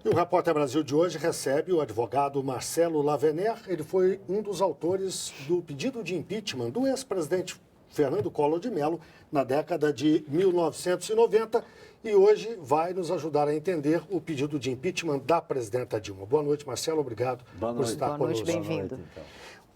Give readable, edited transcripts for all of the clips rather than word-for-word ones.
E o Repórter Brasil de hoje recebe o advogado Marcelo Lavener. Ele foi um dos autores do pedido de impeachment do ex-presidente Fernando Collor de Mello na década de 1990 e hoje vai nos ajudar a entender o pedido de impeachment da presidenta Dilma. Boa noite, Marcelo. Obrigado por estar conosco. Boa noite, bem-vindo.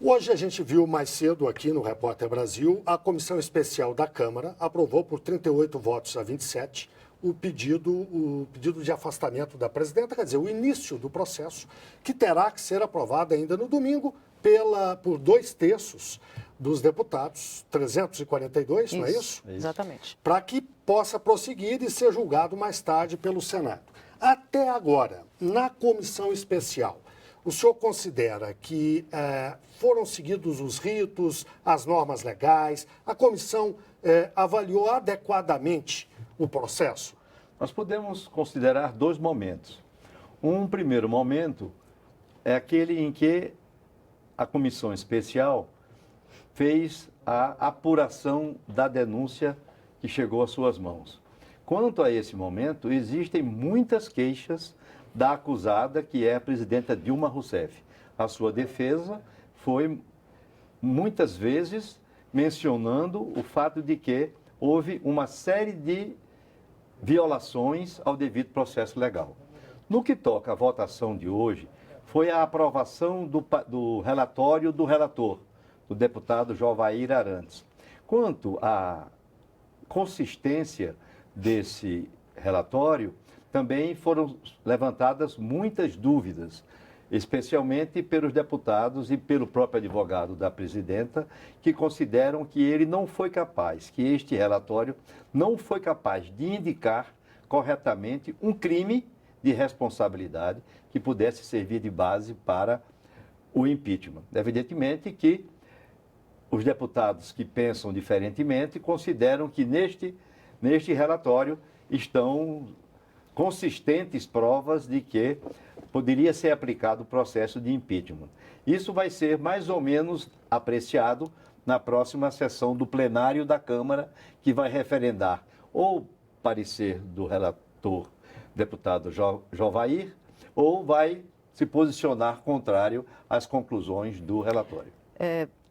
Hoje a gente viu mais cedo aqui no Repórter Brasil, a Comissão Especial da Câmara aprovou por 38 votos a 27 o pedido de afastamento da presidenta, quer dizer, o início do processo, que terá que ser aprovado ainda no domingo por 2/3 dos deputados, 342, não é isso? Exatamente. Para que possa prosseguir e ser julgado mais tarde pelo Senado. Até agora, na comissão especial, o senhor considera que foram seguidos os ritos, as normas legais, a comissão avaliou adequadamente o processo? Nós podemos considerar dois momentos. Um primeiro momento é aquele em que a comissão especial fez a apuração da denúncia que chegou às suas mãos. Quanto a esse momento, existem muitas queixas da acusada, que é a presidenta Dilma Rousseff. A sua defesa foi, muitas vezes, mencionando o fato de que houve uma série de violações ao devido processo legal. No que toca à votação de hoje, foi a aprovação do relatório do relator, do deputado Jovair Arantes. Quanto à consistência desse relatório, também foram levantadas muitas dúvidas, especialmente pelos deputados e pelo próprio advogado da presidenta, que consideram que ele não foi capaz, que este relatório não foi capaz de indicar corretamente um crime de responsabilidade que pudesse servir de base para o impeachment. Evidentemente que os deputados que pensam diferentemente consideram que neste relatório estão consistentes provas de que poderia ser aplicado o processo de impeachment. Isso vai ser mais ou menos apreciado na próxima sessão do plenário da Câmara, que vai referendar ou parecer do relator, deputado Jovair, ou vai se posicionar contrário às conclusões do relatório.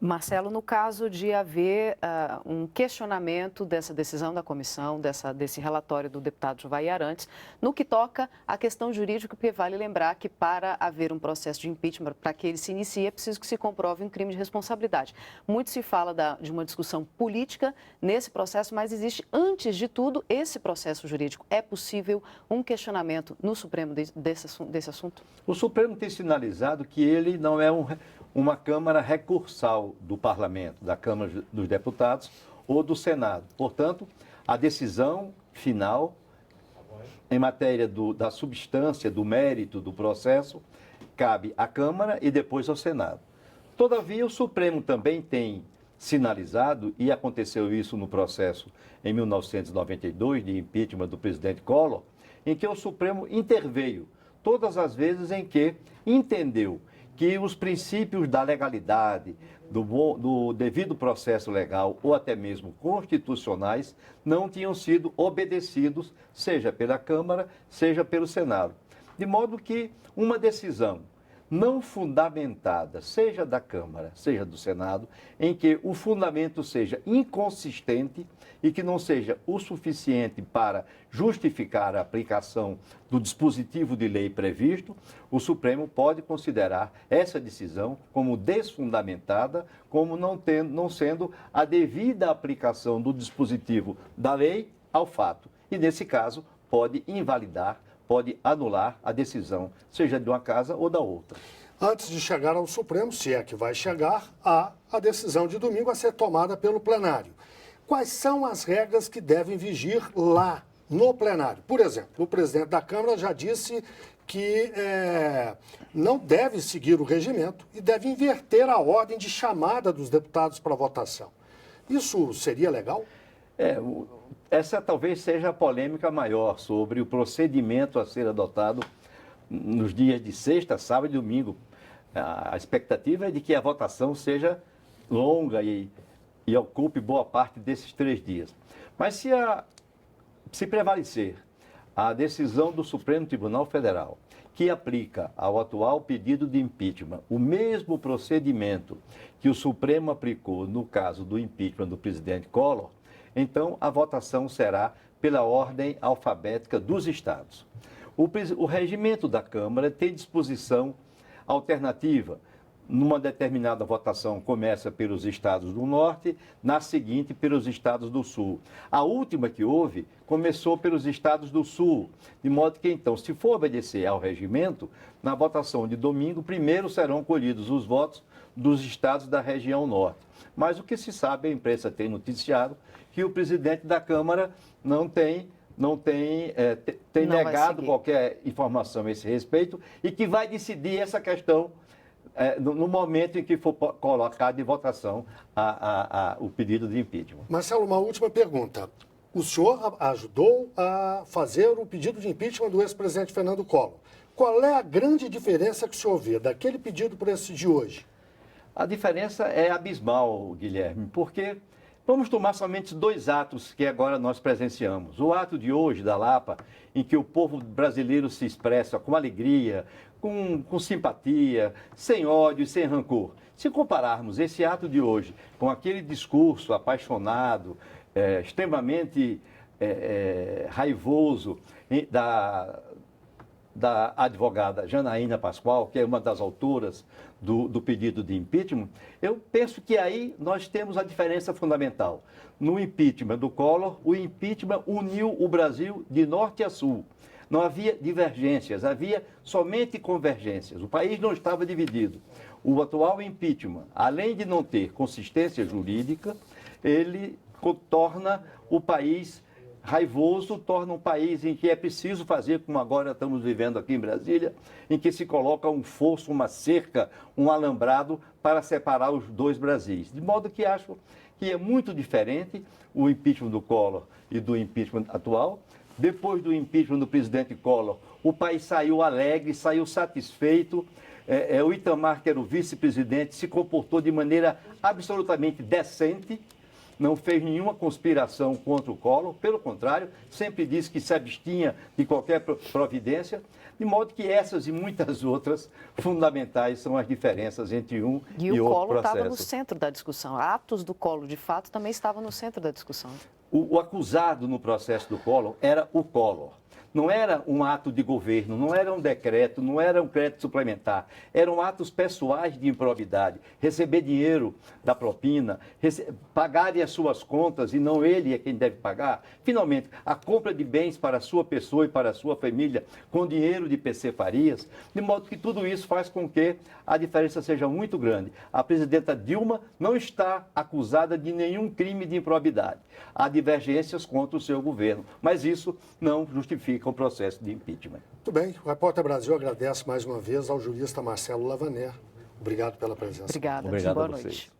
Marcelo, no caso de haver um questionamento dessa decisão da comissão, desse relatório do deputado Jovair Arantes, no que toca à questão jurídica, porque vale lembrar que para haver um processo de impeachment, para que ele se inicie, é preciso que se comprove um crime de responsabilidade. Muito se fala de uma discussão política nesse processo, mas existe, antes de tudo, esse processo jurídico. É possível um questionamento no Supremo desse assunto? O Supremo tem sinalizado que ele não é uma Câmara recursal do Parlamento, da Câmara dos Deputados ou do Senado. Portanto, a decisão final em matéria da substância, do mérito do processo, cabe à Câmara e depois ao Senado. Todavia, o Supremo também tem sinalizado, e aconteceu isso no processo em 1992, de impeachment do presidente Collor, em que o Supremo interveio todas as vezes em que entendeu que os princípios da legalidade, do devido processo legal ou até mesmo constitucionais não tinham sido obedecidos, seja pela Câmara, seja pelo Senado. De modo que uma decisão não fundamentada, seja da Câmara, seja do Senado, em que o fundamento seja inconsistente e que não seja o suficiente para justificar a aplicação do dispositivo de lei previsto, o Supremo pode considerar essa decisão como desfundamentada, como não sendo a devida aplicação do dispositivo da lei ao fato. E, nesse caso, pode invalidar, pode anular a decisão, seja de uma casa ou da outra. Antes de chegar ao Supremo, se é que vai chegar, há a decisão de domingo a ser tomada pelo plenário. Quais são as regras que devem vigir lá no plenário? Por exemplo, o presidente da Câmara já disse que não deve seguir o regimento e deve inverter a ordem de chamada dos deputados para votação. Isso seria legal? Essa talvez seja a polêmica maior sobre o procedimento a ser adotado nos dias de sexta, sábado e domingo. A expectativa é de que a votação seja longa e ocupe boa parte desses 3 dias. Mas se prevalecer a decisão do Supremo Tribunal Federal, que aplica ao atual pedido de impeachment o mesmo procedimento que o Supremo aplicou no caso do impeachment do presidente Collor, então a votação será pela ordem alfabética dos estados. O regimento da Câmara tem disposição alternativa. Numa determinada votação começa pelos estados do Norte, na seguinte pelos estados do Sul. A última que houve começou pelos estados do Sul, de modo que então, se for obedecer ao regimento, na votação de domingo, primeiro serão colhidos os votos dos estados da região Norte. Mas o que se sabe, a imprensa tem noticiado, que o presidente da Câmara tem negado qualquer informação a esse respeito e que vai decidir essa questão no momento em que for colocado em votação o pedido de impeachment. Marcelo, uma última pergunta. O senhor ajudou a fazer o pedido de impeachment do ex-presidente Fernando Collor. Qual é a grande diferença que o senhor vê daquele pedido para esse de hoje? A diferença é abismal, Guilherme, porque vamos tomar somente 2 atos que agora nós presenciamos. O ato de hoje, da Lapa, em que o povo brasileiro se expressa com alegria, com simpatia, sem ódio e sem rancor. Se compararmos esse ato de hoje com aquele discurso apaixonado, extremamente raivoso da advogada Janaína Pascoal, que é uma das autoras do pedido de impeachment, eu penso que aí nós temos a diferença fundamental. No impeachment do Collor, o impeachment uniu o Brasil de norte a sul. Não havia divergências, havia somente convergências. O país não estava dividido. O atual impeachment, além de não ter consistência jurídica, ele torna o país raivoso, torna um país em que é preciso fazer, como agora estamos vivendo aqui em Brasília, em que se coloca um fosso, uma cerca, um alambrado para separar os 2 Brasis. De modo que acho que é muito diferente o impeachment do Collor e do impeachment atual. Depois do impeachment do presidente Collor, o país saiu alegre, saiu satisfeito. O Itamar, que era o vice-presidente, se comportou de maneira absolutamente decente, não fez nenhuma conspiração contra o Collor, pelo contrário, sempre disse que se abstinha de qualquer providência, de modo que essas e muitas outras fundamentais são as diferenças entre um e outro processo. E o Collor estava no centro da discussão. Atos do Collor, de fato, também estavam no centro da discussão. O acusado no processo do Collor era o Collor. Não era um ato de governo, não era um decreto, não era um crédito suplementar. Eram atos pessoais de improbidade. Receber dinheiro da propina, pagarem as suas contas e não ele é quem deve pagar. Finalmente, a compra de bens para a sua pessoa e para a sua família com dinheiro de PC Farias, de modo que tudo isso faz com que a diferença seja muito grande. A presidenta Dilma não está acusada de nenhum crime de improbidade. Há divergências contra o seu governo, mas isso não justifica o processo de impeachment. Muito bem. O Repórter Brasil agradece mais uma vez ao jurista Marcelo Lavaner. Obrigado pela presença. Obrigada. Obrigado Boa a vocês. noite.